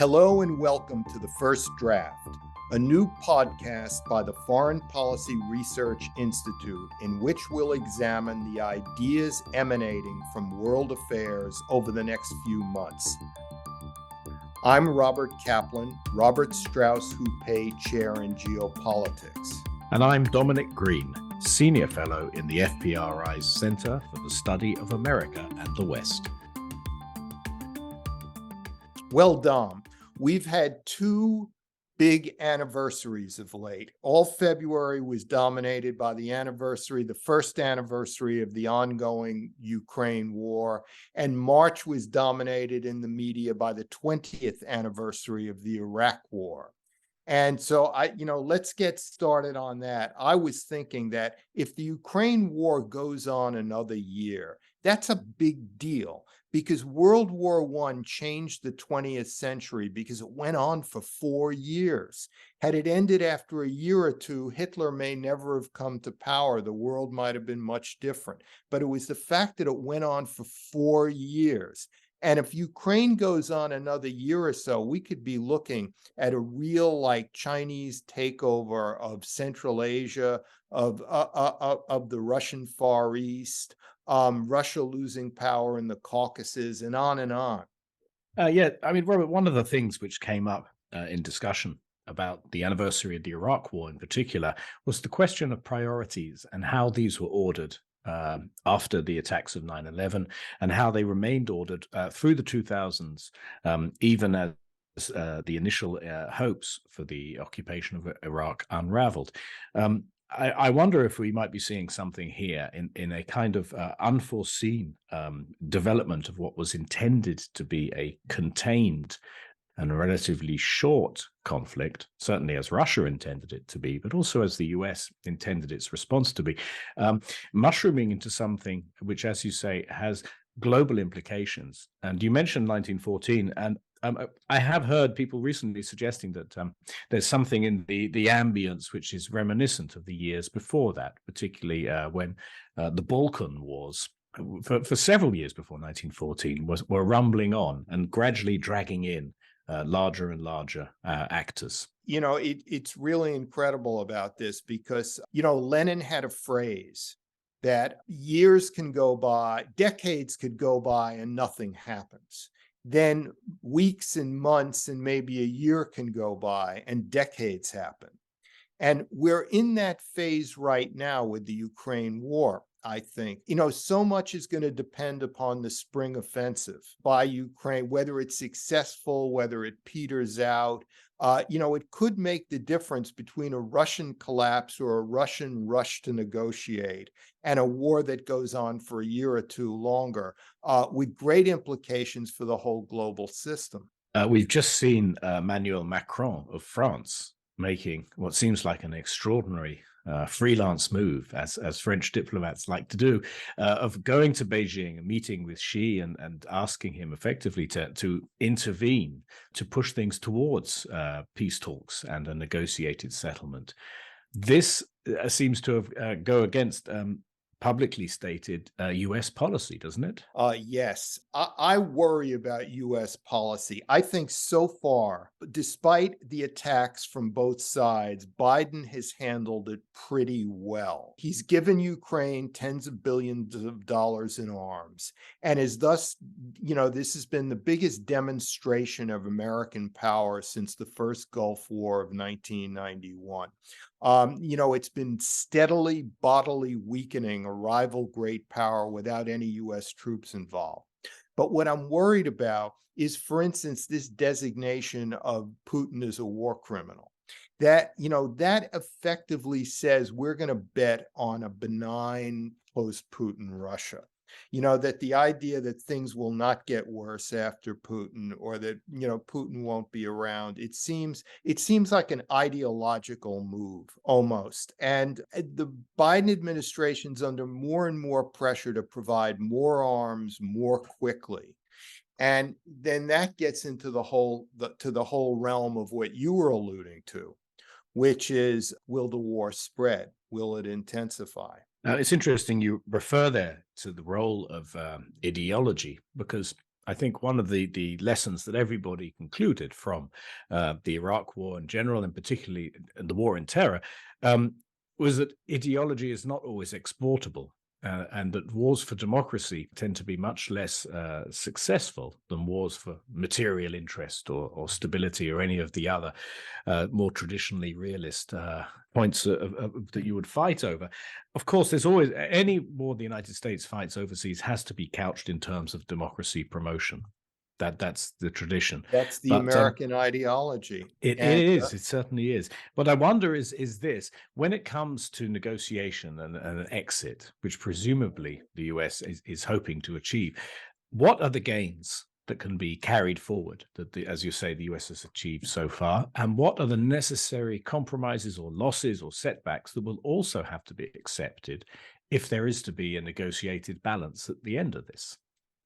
Hello and welcome to The First Draft, a new podcast by the Foreign Policy Research Institute in which we'll examine the ideas emanating from world affairs over the next few months. I'm Robert Kaplan, Robert Strauss Houppé Chair in Geopolitics. And I'm Dominic Green, Senior Fellow in the FPRI's Center for the Study of America and the West. Well, Dom, we've had two big anniversaries of late. All February was dominated by the first anniversary of the ongoing Ukraine war, and March was dominated in the media by the 20th anniversary of the Iraq war. And so let's get started on that. I was thinking that if the Ukraine war goes on another year, that's a big deal because World War I changed the 20th century because it went on for 4 years. Had it ended after a year or two, Hitler may never have come to power. The world might have been much different. But it was the fact that it went on for 4 years. And if Ukraine goes on another year or so, we could be looking at a real Chinese takeover of Central Asia, of the Russian Far East, Russia losing power in the Caucasus, and on and on. Robert, one of the things which came up in discussion about the anniversary of the Iraq War in particular was the question of priorities and how these were ordered after the attacks of 9/11 and how they remained ordered through the 2000s, even as the initial hopes for the occupation of Iraq unraveled. I wonder if we might be seeing something here in a kind of unforeseen development of what was intended to be a contained and a relatively short conflict, certainly as Russia intended it to be, but also as the US intended its response to be, mushrooming into something which, as you say, has global implications. And you mentioned 1914, and I have heard people recently suggesting that there's something in the ambience which is reminiscent of the years before that, particularly when the Balkan Wars, for several years before 1914, were rumbling on and gradually dragging in larger and larger actors. It's really incredible about this because, Lenin had a phrase that years can go by, decades could go by and nothing happens. Then weeks and months and maybe a year can go by and decades happen. And we're in that phase right now with the Ukraine war. I think, so much is going to depend upon the spring offensive by Ukraine, whether it's successful, whether it peters out. It could make the difference between a Russian collapse or a Russian rush to negotiate and a war that goes on for a year or two longer, with great implications for the whole global system. We've just seen Emmanuel Macron of France making what seems like an extraordinary freelance move, as French diplomats like to do, of going to Beijing and meeting with Xi and asking him effectively to intervene, to push things towards peace talks and a negotiated settlement. This seems to have go against publicly stated U.S. policy, doesn't it? Yes, I worry about U.S. policy. I think so far, despite the attacks from both sides, Biden has handled it pretty well. He's given Ukraine tens of billions of dollars in arms and is thus, this has been the biggest demonstration of American power since the first Gulf War of 1991. It's been steadily, bodily weakening a rival great power without any U.S. troops involved. But what I'm worried about is, for instance, this designation of Putin as a war criminal. That effectively says we're going to bet on a benign post-Putin Russia. That the idea that things will not get worse after Putin, or that, Putin won't be around, it seems like an ideological move almost. And the Biden administration's under more and more pressure to provide more arms more quickly. And then that gets into the whole realm of what you were alluding to, which is, will the war spread? Will it intensify? Now, it's interesting you refer there to the role of ideology, because I think one of the lessons that everybody concluded from the Iraq War in general, and particularly the War in Terror, um, was that ideology is not always exportable. And that wars for democracy tend to be much less successful than wars for material interest or stability or any of the other more traditionally realist points that you would fight over. Of course, there's always any war the United States fights overseas has to be couched in terms of democracy promotion. That's the tradition. That's the But American ideology. it And is. It certainly is. What I wonder is this: when it comes to negotiation and an exit, which presumably the US is hoping to achieve, what are the gains that can be carried forward that, as you say, the US has achieved so far, and what are the necessary compromises or losses or setbacks that will also have to be accepted if there is to be a negotiated balance at the end of this?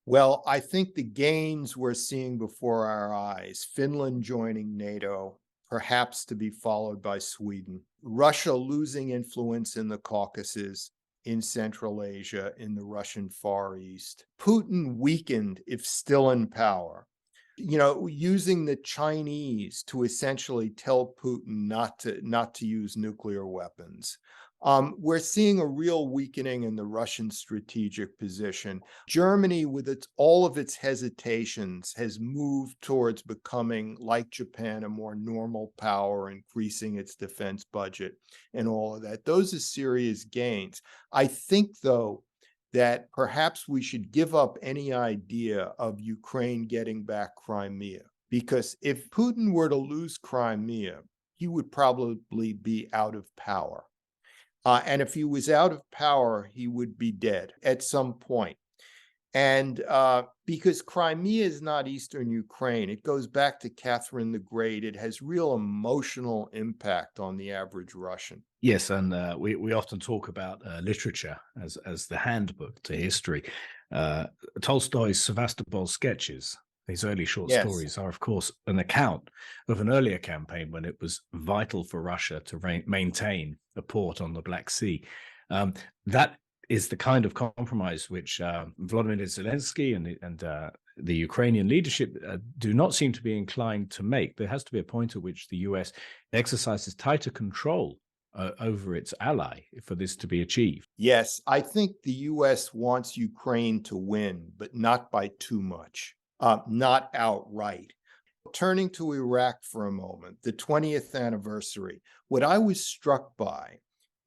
well, I think the gains we're seeing before our eyes, Finland joining NATO, perhaps to be followed by Sweden, Russia losing influence in the Caucasus, in Central Asia, in the Russian Far East, Putin weakened if still in power. Using the Chinese to essentially tell Putin not to use nuclear weapons. We're seeing a real weakening in the Russian strategic position. Germany, with all of its hesitations, has moved towards becoming, like Japan, a more normal power, increasing its defense budget and all of that. Those are serious gains. I think, though, that perhaps we should give up any idea of Ukraine getting back Crimea, because if Putin were to lose Crimea, he would probably be out of power. And if he was out of power, he would be dead at some point. And because Crimea is not Eastern Ukraine, it goes back to Catherine the Great. It has real emotional impact on the average Russian. Yes, and we often talk about literature as the handbook to history. Tolstoy's Sevastopol sketches, these early short Yes. stories, are of course an account of an earlier campaign when it was vital for Russia to maintain a port on the Black Sea. That is the kind of compromise which Volodymyr Zelensky and the Ukrainian leadership do not seem to be inclined to make. There has to be a point at which the US exercises tighter control over its ally for this to be achieved. Yes, I think the US wants Ukraine to win, but not by too much, not outright. Turning to Iraq for a moment, the 20th anniversary, what I was struck by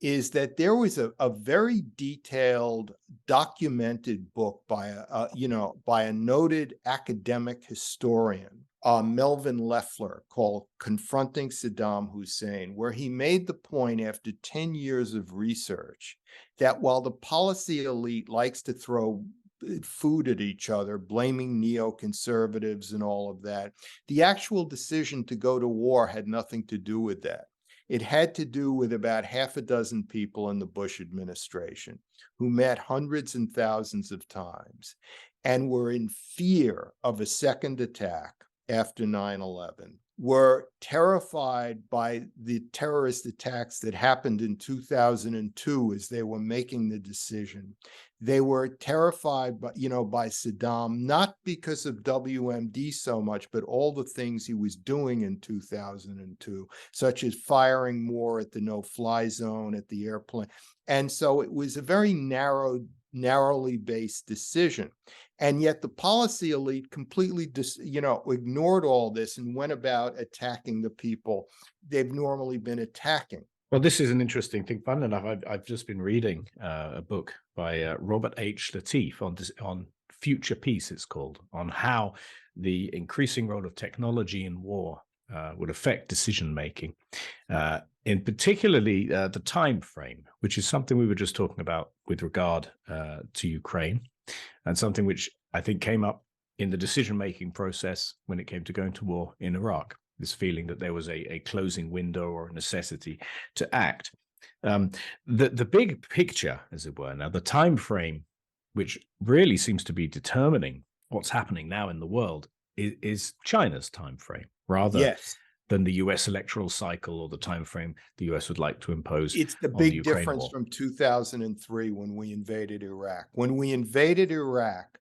is that there was a very detailed, documented book by a noted academic historian, Melvin Leffler, called Confronting Saddam Hussein, where he made the point after 10 years of research that while the policy elite likes to throw food at each other, blaming neoconservatives and all of that, the actual decision to go to war had nothing to do with that. It had to do with about half a dozen people in the Bush administration who met hundreds and thousands of times and were in fear of a second attack after 9/11, were terrified by the terrorist attacks that happened in 2002 as they were making the decision. They were terrified by Saddam, not because of WMD so much, but all the things he was doing in 2002, such as firing more at the no-fly zone, at the airplane. And so it was a very narrowly based decision. And yet the policy elite completely ignored all this and went about attacking the people they've normally been attacking. Well, this is an interesting thing. Fun enough, I've just been reading a book by Robert H. Lateef on future peace, it's called, on how the increasing role of technology in war would affect decision making, in particularly the time frame, which is something we were just talking about with regard to Ukraine, and something which I think came up in the decision making process when it came to going to war in Iraq. This feeling that there was a closing window or a necessity to act. The big picture, as it were, now the time frame, which really seems to be determining what's happening now in the world, is China's time frame, rather Yes. than the US electoral cycle or the time frame the US would like to impose. It's the on big the Ukraine difference war. from 2003 when we invaded Iraq. When we invaded Iraq,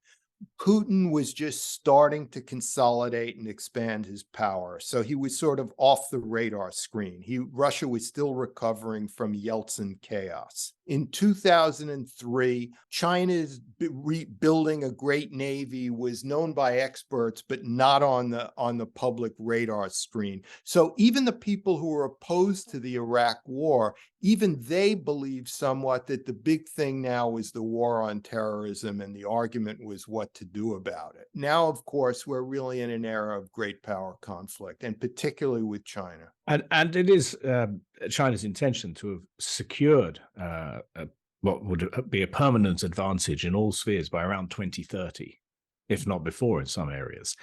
Putin was just starting to consolidate and expand his power. So he was sort of off the radar screen. Russia was still recovering from Yeltsin chaos. In 2003, China's rebuilding a great navy was known by experts, but not on the public radar screen. So even the people who were opposed to the Iraq war, even they believed somewhat that the big thing now was the war on terrorism, and the argument was what to do about it. Now, of course, we're really in an era of great power conflict, and particularly with China. And it is China's intention to have secured what would be a permanent advantage in all spheres by around 2030, if not before in some areas.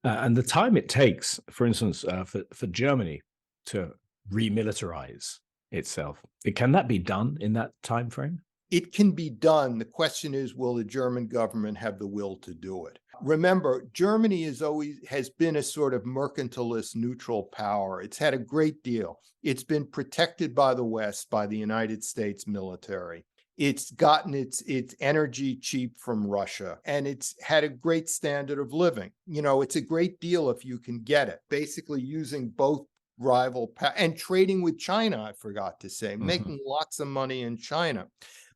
And the time it takes, for instance, for Germany to remilitarize itself, can that be done in that time frame? It can be done. The question is, will the German government have the will to do it? Remember, Germany has been a sort of mercantilist neutral power. It's had a great deal. It's been protected by the West, by the United States military. It's gotten its energy cheap from Russia, and it's had a great standard of living. It's a great deal if you can get it, basically using both rival and trading with China, I forgot to say, making lots of money in China.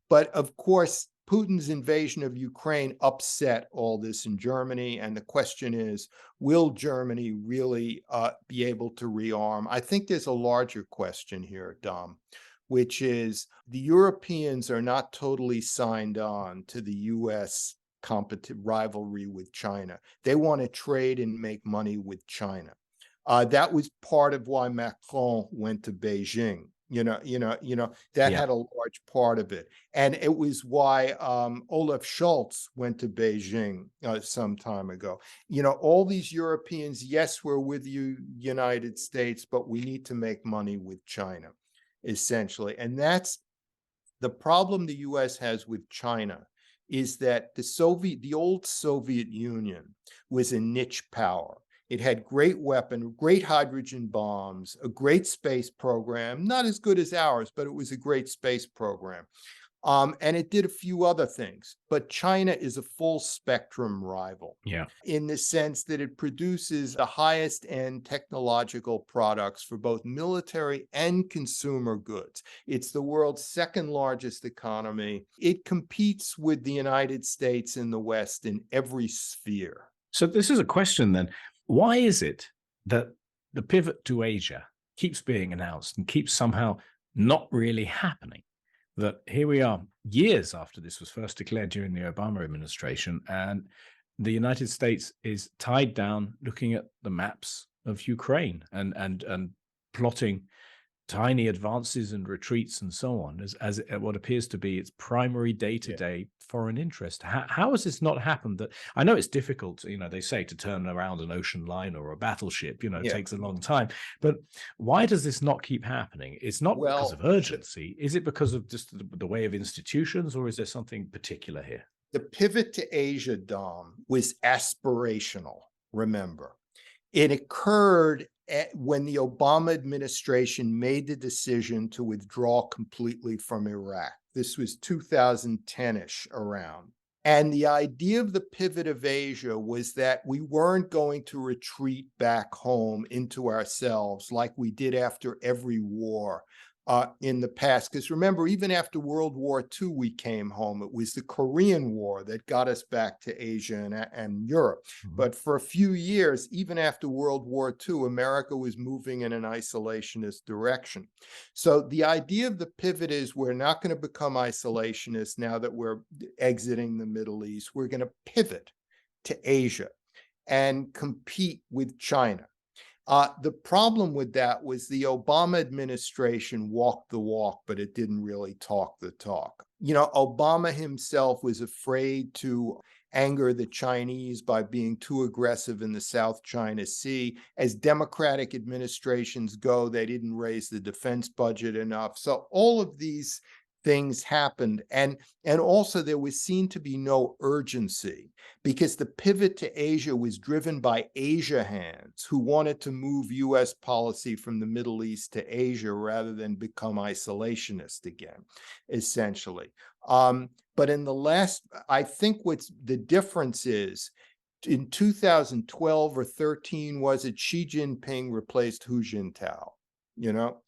But of course, Putin's invasion of Ukraine upset all this in Germany. And the question is, will Germany really be able to rearm? I think there's a larger question here, Dom, which is the Europeans are not totally signed on to the U.S. competitive rivalry with China. They want to trade and make money with China. That was part of why Macron went to Beijing. That had a large part of it. And it was why Olaf Scholz went to Beijing some time ago. All these Europeans, yes, we're with you, United States, but we need to make money with China, essentially. And that's the problem the US has with China, is that the old Soviet Union was a niche power. It had great hydrogen bombs, a great space program, not as good as ours, but it was a great space program. And it did a few other things. But China is a full spectrum rival. Yeah. In the sense that it produces the highest end technological products for both military and consumer goods. It's the world's second largest economy. It competes with the United States and the West in every sphere. So this is a question then. Why is it that the pivot to Asia keeps being announced and keeps somehow not really happening? That here we are years after this was first declared during the Obama administration, and the United States is tied down looking at the maps of Ukraine and plotting tiny advances and retreats and so on as what appears to be its primary day-to-day foreign interest. How has this not happened? That I know it's difficult, they say, to turn around an ocean liner or a battleship, it takes a long time. But why does this not keep happening? It's not because of urgency. Is it because of just the way of institutions, or is there something particular here? The pivot to Asia, Dom, was aspirational, remember. It occurred when the Obama administration made the decision to withdraw completely from Iraq. This was 2010-ish around. And the idea of the pivot of Asia was that we weren't going to retreat back home into ourselves like we did after every war in the past. Because remember, even after World War II, we came home. It was the Korean War that got us back to Asia and Europe. But for a few years, even after World War II, America was moving in an isolationist direction. So the idea of the pivot is we're not going to become isolationists now that we're exiting the Middle East. We're going to pivot to Asia and compete with China. The problem with that was the Obama administration walked the walk, but it didn't really talk the talk. Obama himself was afraid to anger the Chinese by being too aggressive in the South China Sea. As Democratic administrations go, they didn't raise the defense budget enough. So all of these things happened. And also there was seen to be no urgency because the pivot to Asia was driven by Asia hands who wanted to move US policy from the Middle East to Asia rather than become isolationist again, essentially. But in the last, I think what's the difference is in 2012 or 13, was it, Xi Jinping replaced Hu Jintao, you know?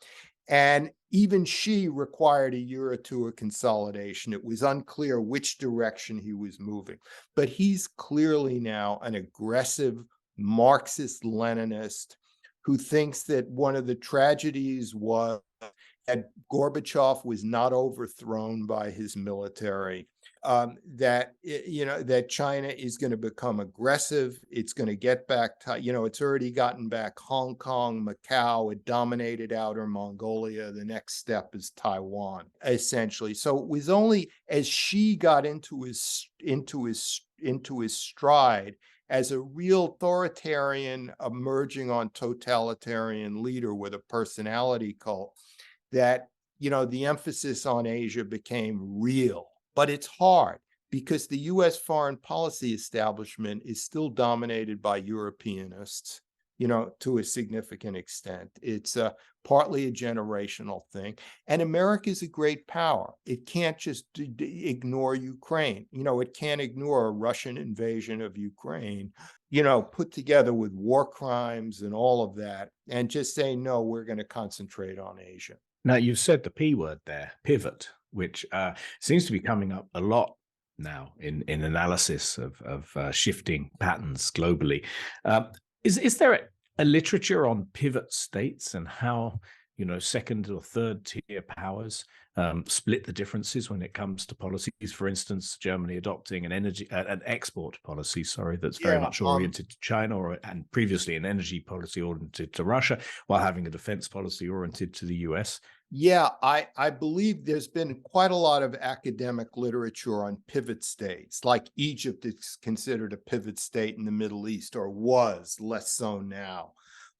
And even Xi required a year or two of consolidation. It was unclear which direction he was moving. But he's clearly now an aggressive Marxist Leninist who thinks that one of the tragedies was that Gorbachev was not overthrown by his military, that China is going to become aggressive. It's going to get back to, it's already gotten back Hong Kong, Macau. It dominated Outer Mongolia. The next step is Taiwan, essentially. So it was only as Xi got into his stride as a real authoritarian, emerging on totalitarian leader with a personality cult, that the emphasis on Asia became real. But it's hard because the US foreign policy establishment is still dominated by Europeanists, to a significant extent. It's partly a generational thing. And America is a great power. It can't just ignore Ukraine. It can't ignore a Russian invasion of Ukraine, put together with war crimes and all of that, and just say, no, we're going to concentrate on Asia. Now, you've said the P word there, pivot, which seems to be coming up a lot now in analysis of shifting patterns globally. Is there a literature on pivot states and how second or third tier powers split the differences when it comes to policies? For instance, Germany adopting an export policy, that's very much oriented to China, and previously an energy policy oriented to Russia, while having a defense policy oriented to the US. Yeah, I believe there's been quite a lot of academic literature on pivot states, like Egypt is considered a pivot state in the Middle East, or was, less so now,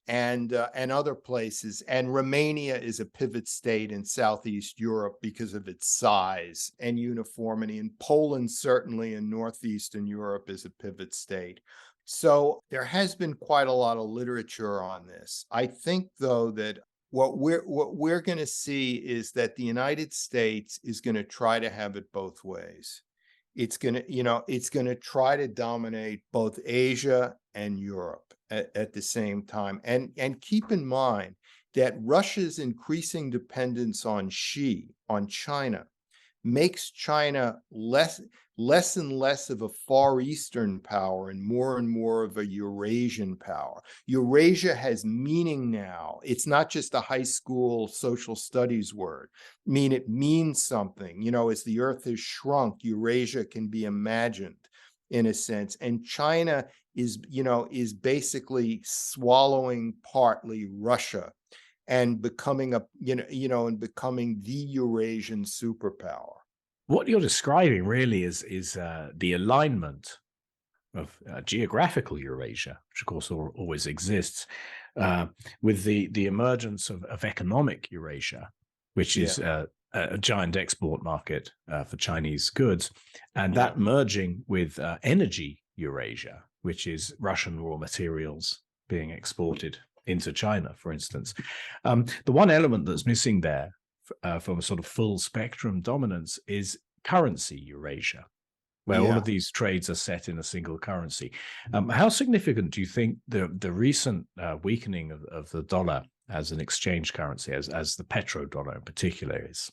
and other places. And Romania is a pivot state in Southeast Europe because of its size and uniformity. And Poland, certainly in Northeastern Europe, is a pivot state. So there has been quite a lot of literature on this. I think, though, that what we're going to see is that the United States is going to try to have it both ways. It's going to try to dominate both Asia and Europe at the same time. And keep in mind that Russia's increasing dependence on China, makes China less and less of a Far Eastern power and more of a Eurasian power. Eurasia has meaning now. It's not just a high school social studies word. It means something. As the earth has shrunk, Eurasia can be imagined in a sense. And China is basically swallowing partly Russia and becoming becoming the Eurasian superpower. What you're describing really is the alignment of geographical Eurasia, which of course always exists, with the emergence of economic Eurasia, which is a giant export market for Chinese goods, and that merging with energy Eurasia, which is Russian raw materials being exported into China, for instance. The one element that's missing there from a sort of full spectrum dominance is currency Eurasia, where all of these trades are set in a single currency. How significant do you think the recent weakening of the dollar as an exchange currency, as the petrodollar in particular, is?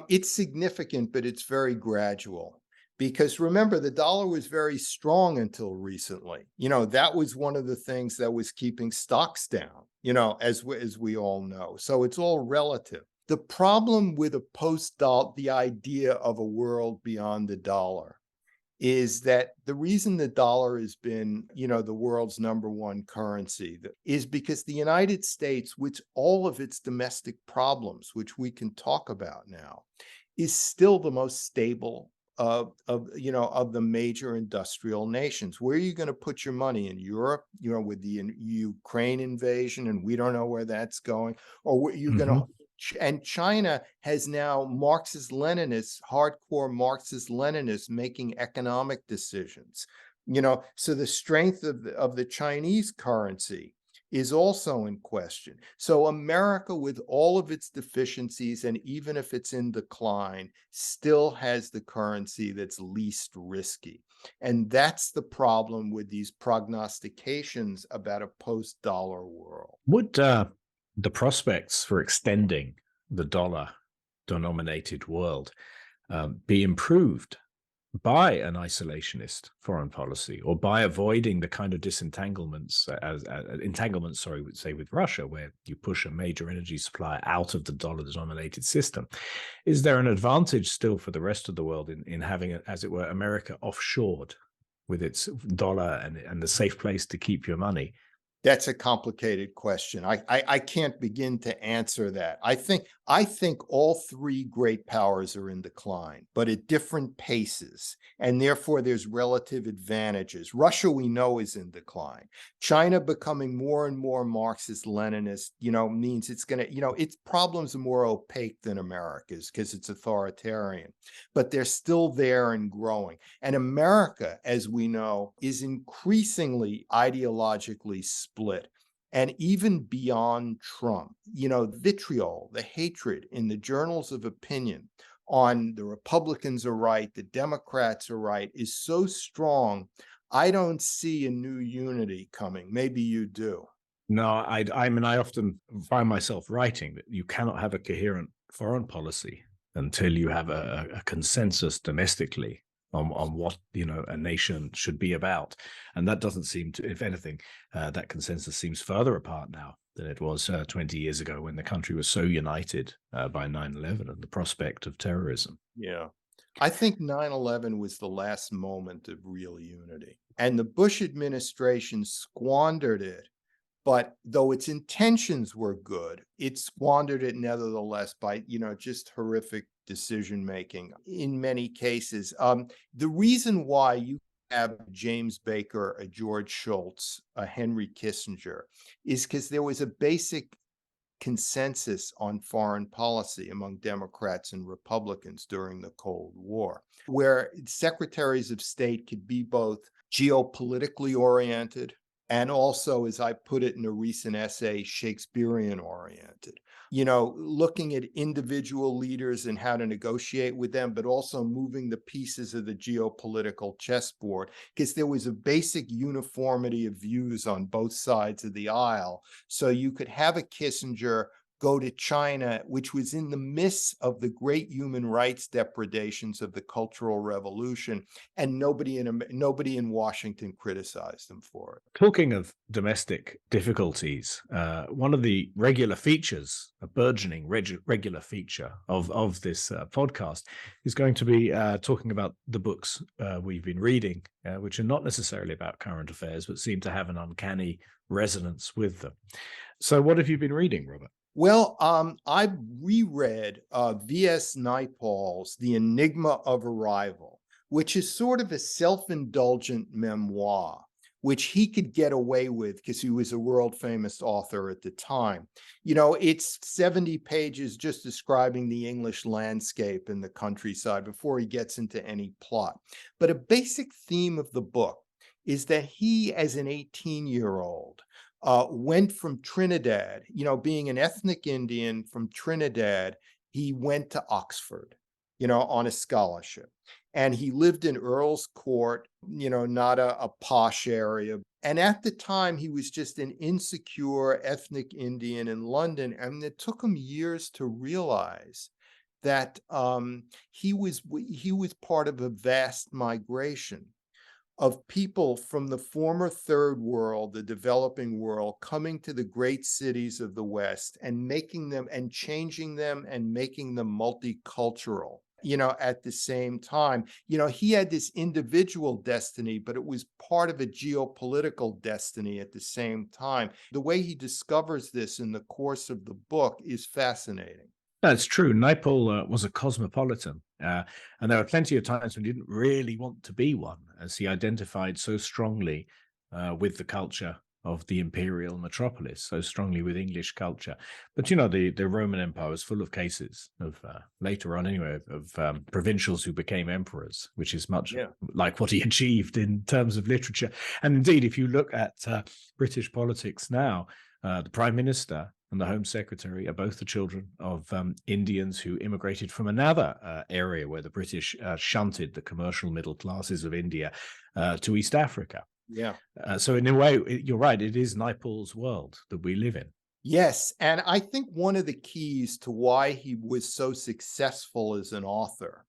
It's significant, but it's very gradual. Because remember, the dollar was very strong until recently. That was one of the things that was keeping stocks down, as we all know. So it's all relative. The problem with the idea of a world beyond the dollar, is that the reason the dollar has been, the world's #1 currency is because the United States, with all of its domestic problems, which we can talk about now, is still the most stable of the major industrial nations. Where are you going to put your money? In Europe, with the Ukraine invasion, and we don't know where that's going, or where you're going to And China has now Marxist-Leninists, hardcore Marxist-Leninists making economic decisions. So the strength of the Chinese currency is also in question. So America, with all of its deficiencies, and even if it's in decline, still has the currency that's least risky. And that's the problem with these prognostications about a post-dollar world. Would the prospects for extending the dollar denominated world be improved by an isolationist foreign policy, or by avoiding the kind of disentanglements, entanglements, sorry, would say, with Russia, where you push a major energy supplier out of the dollar denominated system? Is there an advantage still for the rest of the world in having, as it were, America offshored with its dollar and the safe place to keep your money? That's a complicated question. I can't begin to answer that. I think all three great powers are in decline, but at different paces, and therefore there's relative advantages. Russia, we know, is in decline. China becoming more and more Marxist-Leninist, means it's going to, its problems are more opaque than America's because it's authoritarian, but they're still there and growing. And America, as we know, is increasingly ideologically split. And even beyond Trump, vitriol, the hatred in the journals of opinion on the Republicans are right, the Democrats are right, is so strong. I don't see a new unity coming. Maybe you do. No, I mean, I often find myself writing that you cannot have a coherent foreign policy until you have a consensus domestically on what a nation should be about, and that doesn't seem to, if anything, that consensus seems further apart now than it was 20 years ago, when the country was so united by 9/11 and the prospect of terrorism. Yeah. I think 9/11 was the last moment of real unity, and the Bush administration squandered it. But though its intentions were good, it squandered it nevertheless by, just horrific decision making in many cases. The reason why you have James Baker, a George Shultz, a Henry Kissinger, is because there was a basic consensus on foreign policy among Democrats and Republicans during the Cold War, where secretaries of state could be both geopolitically oriented and also, as I put it in a recent essay, Shakespearean oriented. Looking at individual leaders and how to negotiate with them, but also moving the pieces of the geopolitical chessboard, because there was a basic uniformity of views on both sides of the aisle. So you could have a Kissinger go to China, which was in the midst of the great human rights depredations of the Cultural Revolution, and nobody in Washington criticized them for it. Talking of domestic difficulties, one of the regular features, a burgeoning regular feature of this podcast, is going to be talking about the books we've been reading, which are not necessarily about current affairs, but seem to have an uncanny resonance with them. So what have you been reading, Robert? Well, I reread V.S. Naipaul's The Enigma of Arrival, which is sort of a self-indulgent memoir, which he could get away with because he was a world-famous author at the time. It's 70 pages just describing the English landscape and the countryside before he gets into any plot. But a basic theme of the book is that he, as an 18-year-old, went from Trinidad, being an ethnic Indian from Trinidad, he went to Oxford, on a scholarship. And he lived in Earl's Court, not a posh area. And at the time, he was just an insecure ethnic Indian in London. And it took him years to realize that he was part of a vast migration of people from the former third world, the developing world, coming to the great cities of the West and making them and changing them and making them multicultural, at the same time. He had this individual destiny, but it was part of a geopolitical destiny at the same time. The way he discovers this in the course of the book is fascinating. That's true. Naipaul was a cosmopolitan, and there were plenty of times when he didn't really want to be one, as he identified so strongly with the culture of the imperial metropolis so strongly with English culture. But, you know, the Roman Empire was full of cases of, later on anyway, of provincials who became emperors, which is much like what he achieved in terms of literature. And indeed, if you look at British politics now, the Prime Minister and the Home Secretary are both the children of Indians who immigrated from another area where the British shunted the commercial middle classes of India to East Africa. Yeah. So in a way, you're right, it is Naipaul's world that we live in. Yes. And I think one of the keys to why he was so successful as an author,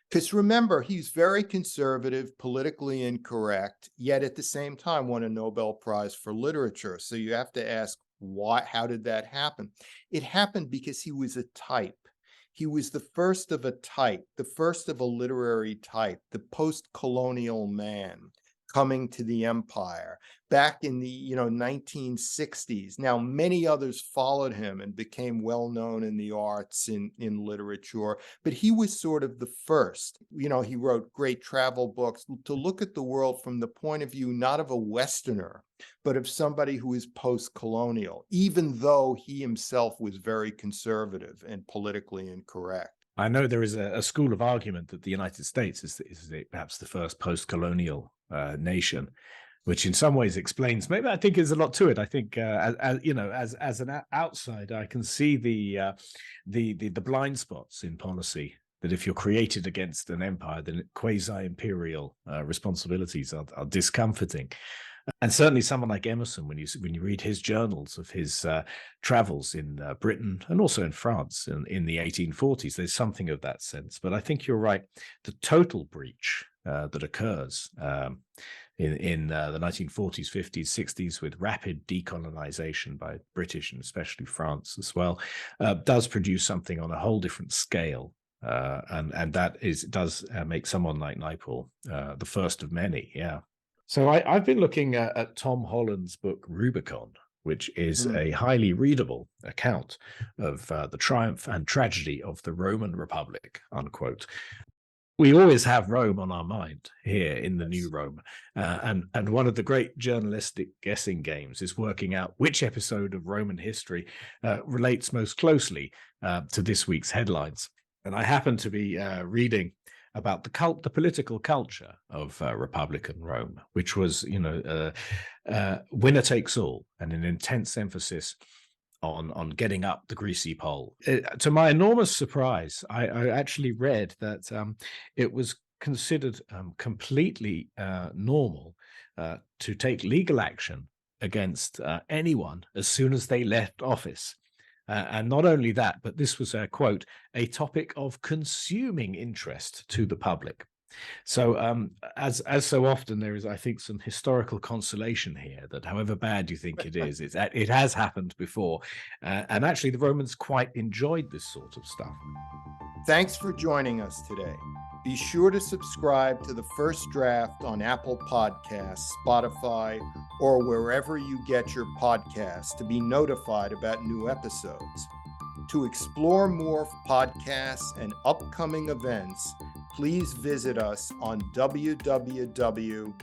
because remember, he's very conservative, politically incorrect, yet at the same time won a Nobel Prize for literature. So you have to ask, why? How did that happen? It happened because he was a type. He was the first of a type, the first of a literary type, the post-colonial man coming to the empire back in the 1960s. Now, many others followed him and became well known in the arts, in literature, but he was sort of the first. He wrote great travel books to look at the world from the point of view not of a Westerner, but of somebody who is post-colonial, even though he himself was very conservative and politically incorrect. I know there is a school of argument that the United States is perhaps the first post-colonial nation, which in some ways explains. Maybe I think there's a lot to it. I think, as an outsider, I can see the blind spots in policy. That if you're created against an empire, then quasi-imperial responsibilities are discomforting. And certainly someone like Emerson, when you read his journals of his travels in Britain and also in France in the 1840s, there's something of that sense. But I think you're right. The total breach that occurs in the 1940s, 50s, 60s with rapid decolonization by British and especially France as well, does produce something on a whole different scale. And that does make someone like Naipaul the first of many. Yeah. So I've been looking at Tom Holland's book Rubicon, which is a highly readable account of the triumph and tragedy of the Roman Republic, unquote. We always have Rome on our mind here in the New Rome. And one of the great journalistic guessing games is working out which episode of Roman history relates most closely to this week's headlines. And I happen to be reading about the political culture of Republican Rome, which was, winner takes all, and an intense emphasis on getting up the greasy pole. To my enormous surprise, I actually read that it was considered completely normal to take legal action against anyone as soon as they left office. And not only that, but this was a quote, a topic of consuming interest to the public. So as so often, there is, I think, some historical consolation here that however bad you think it is, it has happened before. And actually, the Romans quite enjoyed this sort of stuff. Thanks for joining us today. Be sure to subscribe to The First Draft on Apple Podcasts, Spotify, or wherever you get your podcasts to be notified about new episodes. To explore more podcasts and upcoming events, please visit us on www.fpri.org.